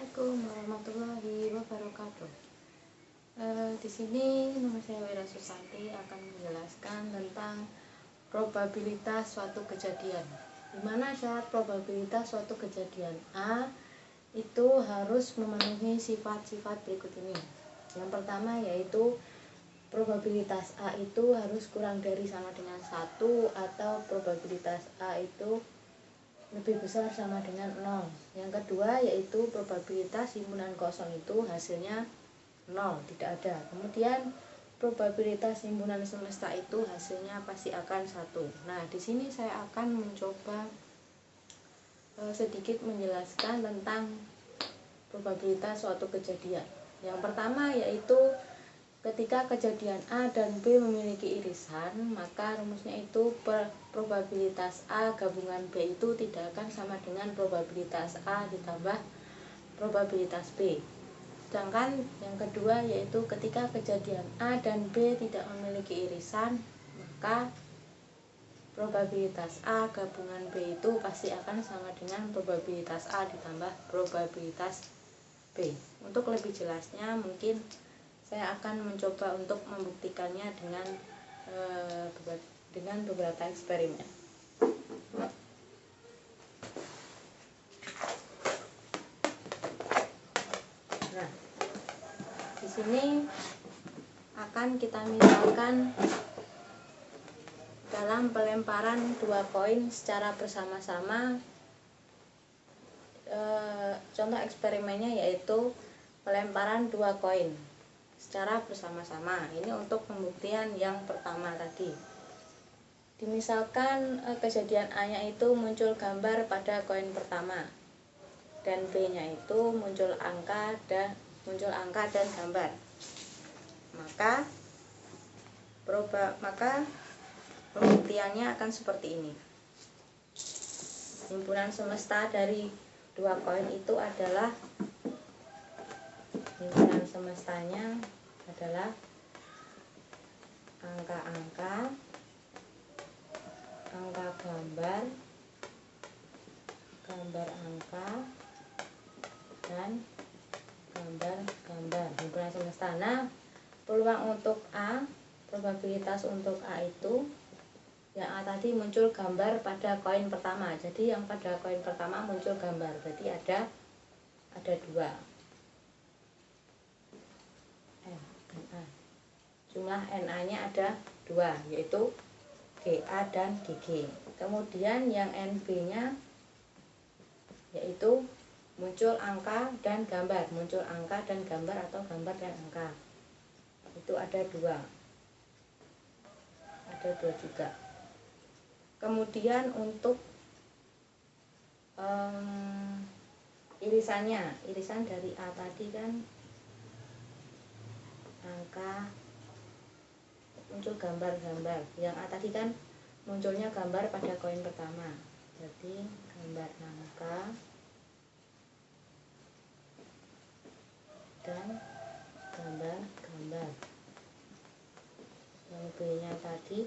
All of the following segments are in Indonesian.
Assalamualaikum warahmatullahi wabarakatuh. Di sini nama saya Wira Susanti akan menjelaskan tentang probabilitas suatu kejadian. Di mana syarat probabilitas suatu kejadian A itu harus memenuhi sifat-sifat berikut ini. Yang pertama yaitu probabilitas A itu harus kurang dari sama dengan 1 atau probabilitas A itu lebih besar sama dengan 0. Yang kedua yaitu probabilitas himpunan kosong itu hasilnya 0, tidak ada. Kemudian probabilitas himpunan semesta itu hasilnya pasti akan 1. Nah, di sini saya akan mencoba sedikit menjelaskan tentang probabilitas suatu kejadian. Yang pertama yaitu ketika kejadian A dan B memiliki irisan, maka rumusnya itu probabilitas A gabungan B itu tidak akan sama dengan probabilitas A ditambah probabilitas B. Sedangkan yang kedua yaitu ketika kejadian A dan B tidak memiliki irisan, maka probabilitas A gabungan B itu pasti akan sama dengan probabilitas A ditambah probabilitas B. Untuk lebih jelasnya mungkin saya akan mencoba untuk membuktikannya dengan beberapa eksperimen. Nah, di sini akan kita misalkan dalam pelemparan 2 koin secara bersama-sama. Contoh eksperimennya yaitu pelemparan 2 koin secara bersama-sama. Ini untuk pembuktian yang pertama tadi. Dimisalkan kejadian A-nya itu muncul gambar pada koin pertama dan B-nya itu muncul angka dan gambar. Maka pembuktiannya akan seperti ini. Himpunan semesta dari 2 koin itu adalah himpunan semestanya adalah angka-angka, angka gambar, gambar angka, dan gambar-gambar. Himpunan semesta. Nah, peluang untuk A, probabilitas untuk A itu yang A tadi muncul gambar pada koin pertama. Jadi yang pada koin pertama muncul gambar, berarti ada 2. NA. Jumlah NA-nya ada 2, yaitu GA dan GG. Kemudian yang NB-nya yaitu muncul angka dan gambar, muncul angka dan gambar atau gambar dan angka. Itu ada 2. Ada 2 juga. Kemudian untuk irisan dari A tadi kan angka muncul gambar-gambar. Yang A tadi kan munculnya gambar pada koin pertama. Jadi gambar angka dan gambar-gambar. Yang B-nya tadi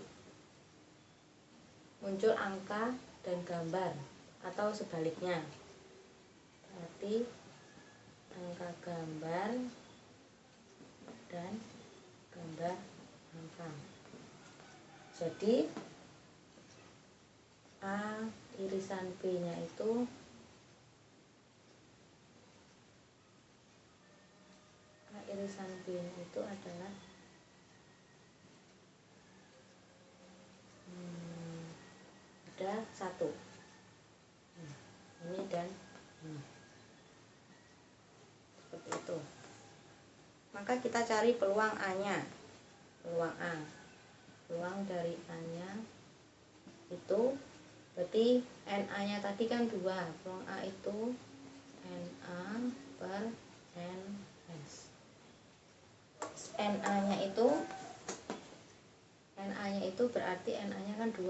muncul angka dan gambar atau sebaliknya. Berarti angka gambar dan gambar angka. Jadi A irisan B-nya itu adalah ada 1. Ini dan ini. Seperti itu. Maka kita cari peluang A-nya. Peluang A. Peluang dari A-nya itu berarti NA-nya tadi kan 2. Peluang A itu NA per NS. NA-nya itu berarti NA-nya kan 2.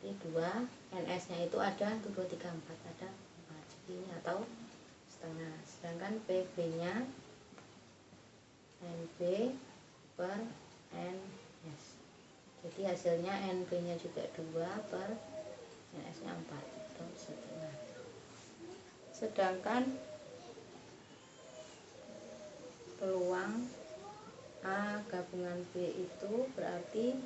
Jadi 2, NS-nya itu ada 1, 2, 3, 4, ada 4. Jadi ini atau setengah. Sedangkan PB-nya NB per NS. Jadi hasilnya NB-nya juga 2 per NS-nya 4 atau setengah. Sedangkan peluang A gabungan B itu berarti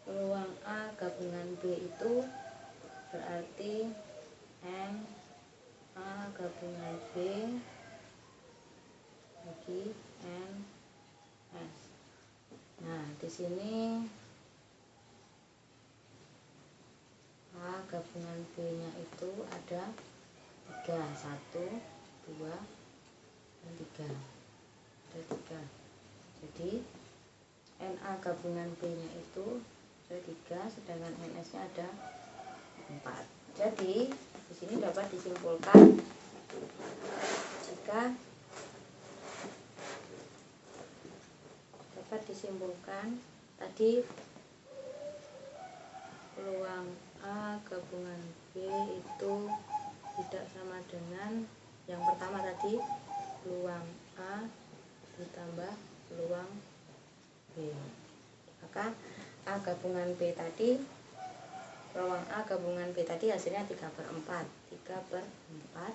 peluang A gabungan B itu berarti M A gabungan B bagi M S. Nah, di sini A gabungan B-nya itu ada 3, 1, 2, dan 3. Ada 3. Jadi NA gabungan B-nya itu ada 3, sedangkan NS-nya ada 4. Jadi di sini dapat disimpulkan tadi peluang A gabungan B itu tidak sama dengan yang pertama tadi, peluang A ditambah peluang B. Maka A gabungan B tadi, peluang A gabungan B tadi hasilnya 3/4. 3/4.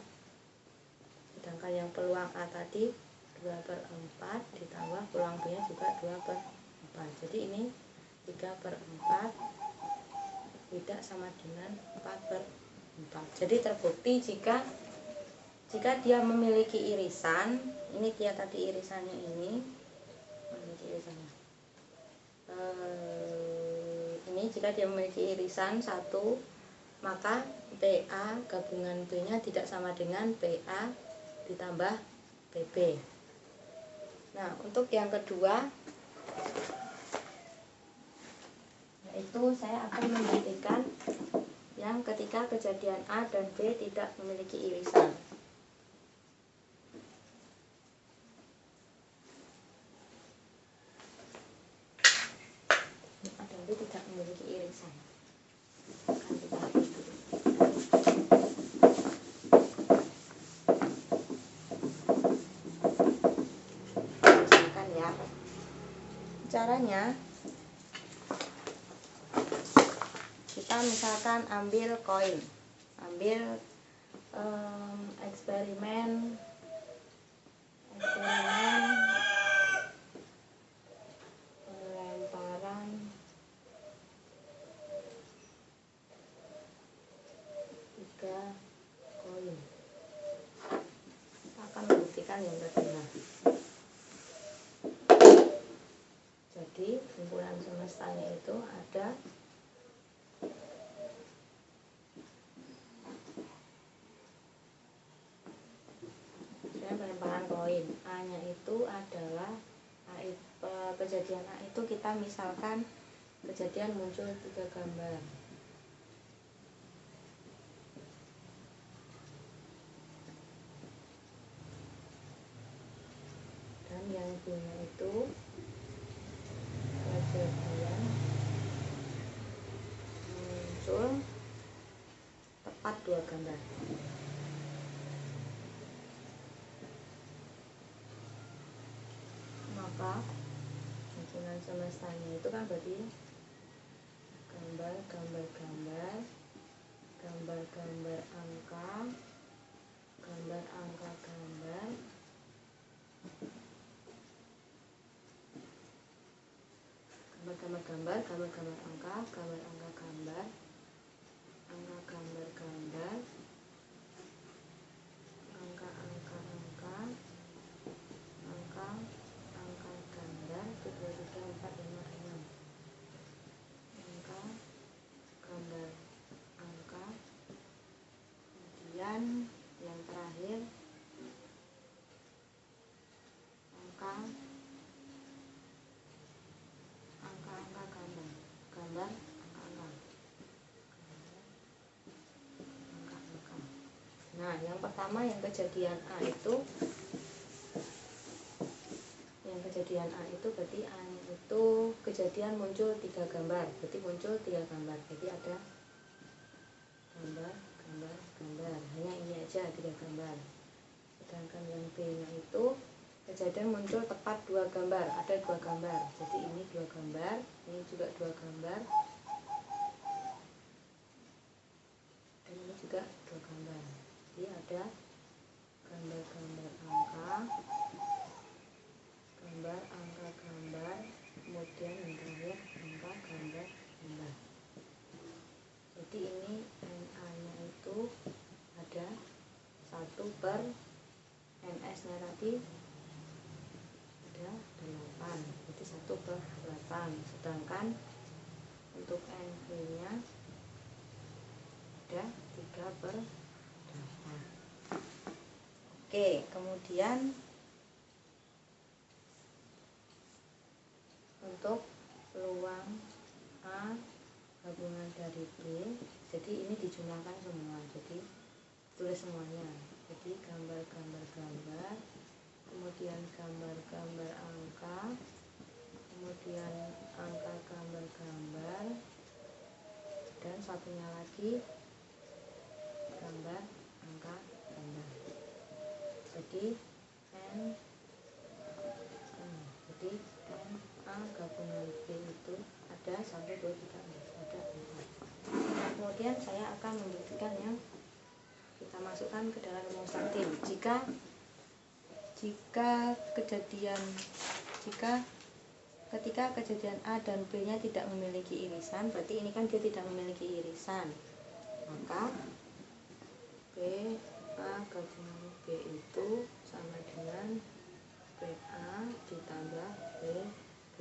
Sedangkan yang peluang A tadi 2/4 ditambah peluang B nya juga 2/4. Jadi ini 3/4 tidak sama dengan 4/4. Jadi terbukti jika dia memiliki irisan, ini dia tadi irisannya ini, ini jika dia memiliki irisan 1, maka PA gabungan B nya tidak sama dengan PA ditambah PB. Nah, untuk yang kedua, yaitu saya akan membuktikan yang ketika kejadian A dan B tidak memiliki irisan. A dan B tidak memiliki irisan. Misalkan ya, caranya kita misalkan ambil koin, eksperimen pelemparan tiga koin. Kita akan membuktikan yang kedua. Jadi kumpulan semestanya itu ada pelemparan koin. A-nya itu adalah kejadian A itu kita misalkan kejadian muncul 3 gambar. Dan yang B-nya itu kejadian muncul tepat 2 gambar. Maka kumpulan semestanya itu kan berarti gambar angka, gambar angka gambar, gambar angka, gambar angka gambar, angka gambar gambar, angka angka angka, angka angka gambar, 1, 2, 3, 4, 5, 6, angka gambar angka, kemudian yang terakhir angka angka gambar angka. Nah, yang pertama yang kejadian A itu berarti A itu kejadian muncul 3 gambar. Berarti muncul 3 gambar. Jadi ada gambar. Hanya ini aja 3 gambar. Sedangkan yang B-nya itu kejadian muncul tepat dua gambar, ada dua gambar. Jadi ini dua gambar, ini juga dua gambar, dan ini juga dua gambar. Jadi ada gambar-gambar angka, gambar, kemudian yang terakhir angka, gambar. Jadi ini NA-nya itu ada 1 per NS nya tadi ada 8, jadi 1 per 8, sedangkan untuk NB nya ada 3 per 8. Oke, kemudian untuk peluang A gabungan dari B, jadi ini dijumlahkan semua, jadi tulis semuanya. Jadi gambar, kemudian gambar angka, kemudian angka gambar, dan satunya lagi gambar angka gambar. Jadi jadi NA gabungan B itu ada 1, 2, 3, 4, ada 4. Nah, kemudian saya akan membuktikan yang kita masukkan ke dalam rumusan tim. Ketika kejadian A dan B nya tidak memiliki irisan, berarti ini kan dia tidak memiliki irisan, maka A gabungan B itu sama dengan PA ditambah PB.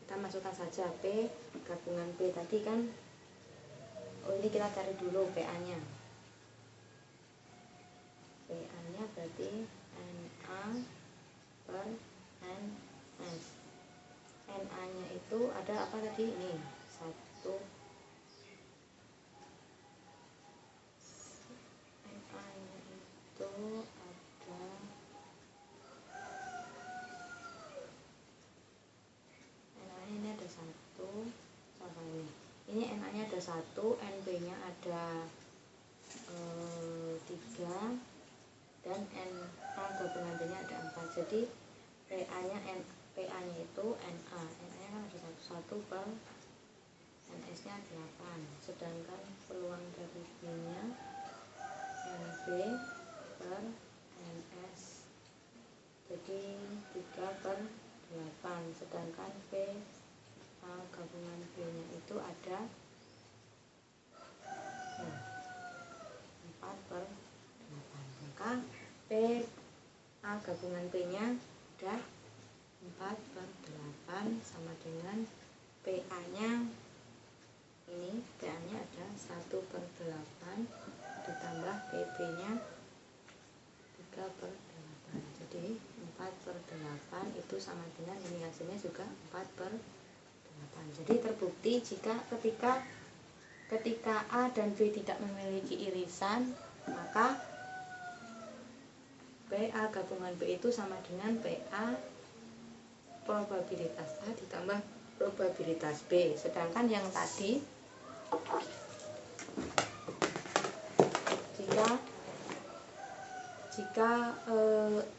Kita masukkan saja P gabungan B tadi kan, ini kita cari dulu PA nya. PA nya berarti NA per NS. NA nya itu ada apa tadi? Ini 1. NA nya itu ada ini ada 1 sama ini NA nya ada 1, NB nya ada 3, dan NA gabungan B nya ada 4. Jadi PA nya itu NA nya kan ada 1 per NS nya 8, sedangkan peluang dari B nya NB per NS jadi 3 per 8, sedangkan PA gabungan B nya itu ada 4 per 8, maka PA gabungan B nya ada 4 per 8 sama dengan PA nya ini, PA nya ada 1 per 8 ditambah PB nya 3 per 8, jadi 4 per 8 itu sama dengan ini hasilnya juga 4 per 8. Jadi terbukti ketika A dan B tidak memiliki irisan, maka PA gabungan B itu sama dengan PA probabilitas A ditambah probabilitas B. Sedangkan yang tadi jika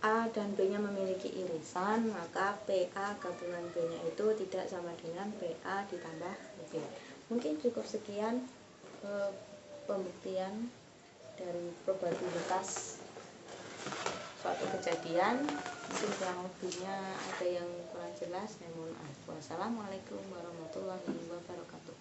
A dan B nya memiliki irisan, maka PA gabungan B nya itu tidak sama dengan PA ditambah B. Mungkin cukup sekian pembuktian dari probabilitas suatu kejadian. Mungkin kurang lebihnya ada yang kurang jelas, saya mohon maaf. Wassalamualaikum warahmatullahi wabarakatuh.